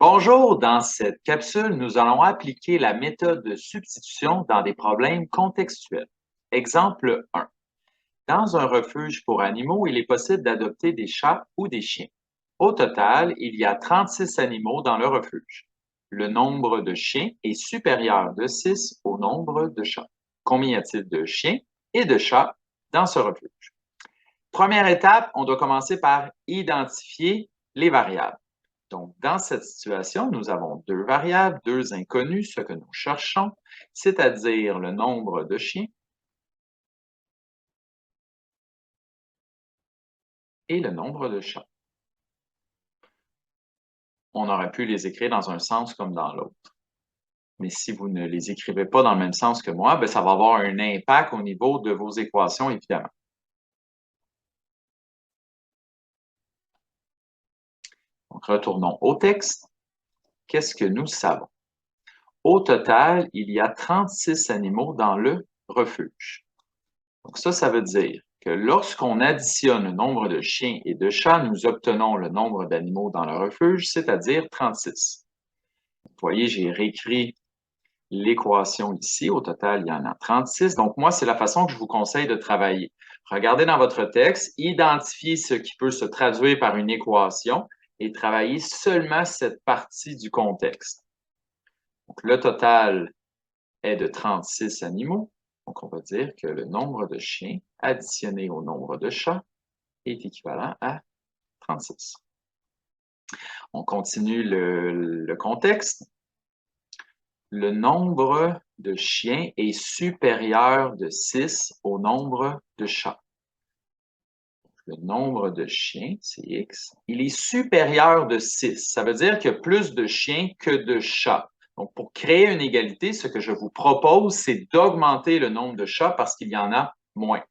Bonjour, dans cette capsule, nous allons appliquer la méthode de substitution dans des problèmes contextuels. Exemple 1. Dans un refuge pour animaux, il est possible d'adopter des chats ou des chiens. Au total, il y a 36 animaux dans le refuge. Le nombre de chiens est supérieur de 6 au nombre de chats. Combien y a-t-il de chiens et de chats dans ce refuge? Première étape, on doit commencer par identifier les variables. Donc, dans cette situation, nous avons deux variables, deux inconnus, ce que nous cherchons, c'est-à-dire le nombre de chiens et le nombre de chats. On aurait pu les écrire dans un sens comme dans l'autre. Mais si vous ne les écrivez pas dans le même sens que moi, ça va avoir un impact au niveau de vos équations, évidemment. Donc, retournons au texte. Qu'est-ce que nous savons? Au total, il y a 36 animaux dans le refuge. Donc ça veut dire que lorsqu'on additionne le nombre de chiens et de chats, nous obtenons le nombre d'animaux dans le refuge, c'est-à-dire 36. Vous voyez, j'ai réécrit l'équation ici. Au total, il y en a 36. Donc moi, c'est la façon que je vous conseille de travailler. Regardez dans votre texte, identifiez ce qui peut se traduire par une équation et travaillez seulement cette partie du contexte. Donc le total est de 36 animaux. Donc, on va dire que le nombre de chiens additionné au nombre de chats est équivalent à 36. On continue le contexte. Le nombre de chiens est supérieur de 6 au nombre de chats. Le nombre de chiens, c'est X, il est supérieur de 6. Ça veut dire qu'il y a plus de chiens que de chats. Donc, pour créer une égalité, ce que je vous propose, c'est d'augmenter le nombre de chats parce qu'il y en a moins.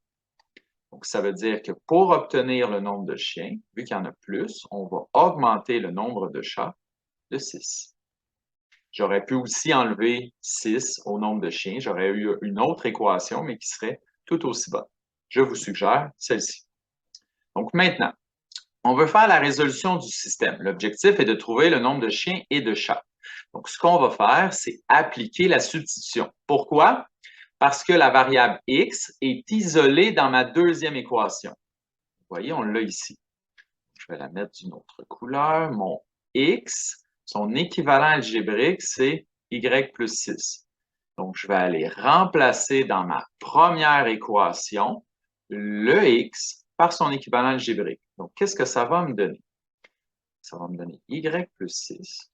Donc, ça veut dire que pour obtenir le nombre de chiens, vu qu'il y en a plus, on va augmenter le nombre de chats de 6. J'aurais pu aussi enlever 6 au nombre de chiens. J'aurais eu une autre équation, mais qui serait tout aussi bonne. Je vous suggère celle-ci. Donc maintenant, on veut faire la résolution du système. L'objectif est de trouver le nombre de chiens et de chats. Donc, ce qu'on va faire, c'est appliquer la substitution. Pourquoi? Parce que la variable x est isolée dans ma deuxième équation. Vous voyez, on l'a ici. Je vais la mettre d'une autre couleur. Mon x, son équivalent algébrique, c'est y plus 6. Donc, je vais aller remplacer dans ma première équation le x par son équivalent algébrique. Donc, qu'est-ce que ça va me donner? Ça va me donner y plus 6.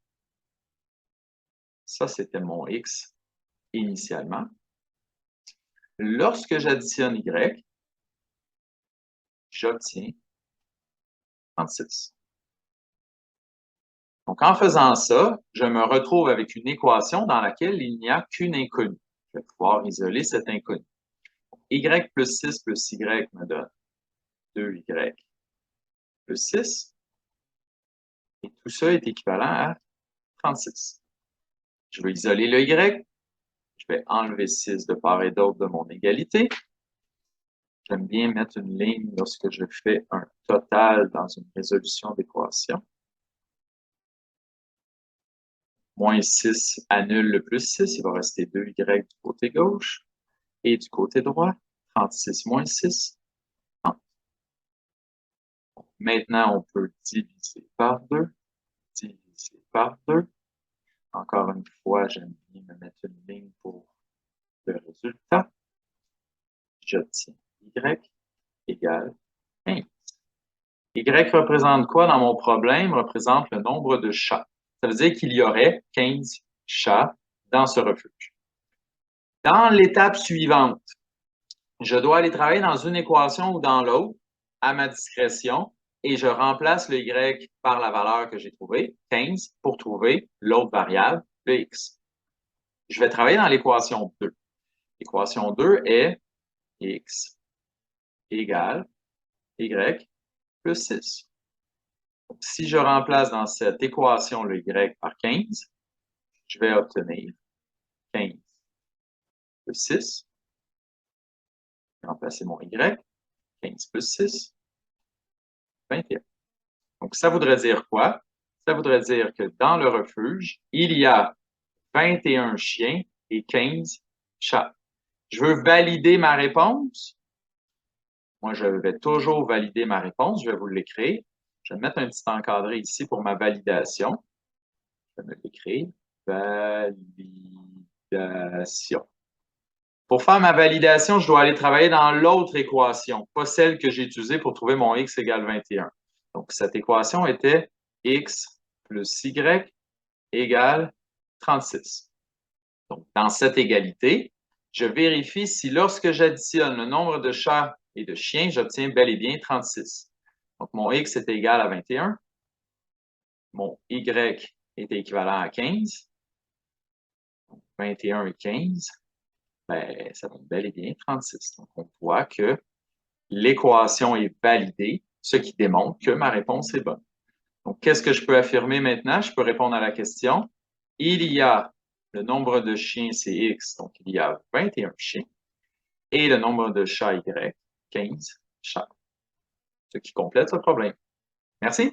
Ça, c'était mon x initialement. Lorsque j'additionne y, j'obtiens 36. Donc, en faisant ça, je me retrouve avec une équation dans laquelle il n'y a qu'une inconnue. Je vais pouvoir isoler cette inconnue. Y plus 6 plus y me donne 2y plus 6. Et tout ça est équivalent à 36. Je vais isoler le y. Je vais enlever 6 de part et d'autre de mon égalité. J'aime bien mettre une ligne lorsque je fais un total dans une résolution d'équation. Moins 6 annule le plus 6, il va rester 2y du côté gauche. Et du côté droit, 36 moins 6, 30. Maintenant, on peut diviser par 2, diviser par 2. Encore une fois, j'aime bien me mettre une ligne pour le résultat. J'obtiens y égale 15. Y représente quoi dans mon problème? Représente le nombre de chats. Ça veut dire qu'il y aurait 15 chats dans ce refuge. Dans l'étape suivante, je dois aller travailler dans une équation ou dans l'autre, à ma discrétion, et je remplace le y par la valeur que j'ai trouvée, 15, pour trouver l'autre variable, le x. Je vais travailler dans l'équation 2. L'équation 2 est x égale y plus 6. Donc, si je remplace dans cette équation le y par 15, je vais obtenir 15 plus 6. Je vais remplacer mon y. 15 plus 6, 21. Donc, ça voudrait dire quoi? Ça voudrait dire que dans le refuge, il y a 21 chiens et 15 chats. Je veux valider ma réponse. Moi, je vais toujours valider ma réponse. Je vais vous l'écrire. Je vais mettre un petit encadré ici pour ma validation. Je vais me l'écrire. Validation. Pour faire ma validation, je dois aller travailler dans l'autre équation, pas celle que j'ai utilisée pour trouver mon x égale 21. Donc, cette équation était x plus y égale 36. Donc, dans cette égalité, je vérifie si lorsque j'additionne le nombre de chats et de chiens, j'obtiens bel et bien 36. Donc, mon x est égal à 21. Mon y est équivalent à 15. Donc, 21 et 15, ben, ça donne bel et bien 36. Donc, on voit que l'équation est validée, ce qui démontre que ma réponse est bonne. Donc, qu'est-ce que je peux affirmer maintenant? Je peux répondre à la question. Il y a le nombre de chiens, c'est x, donc il y a 21 chiens, et le nombre de chats y, 15 chats, ce qui complète ce problème. Merci.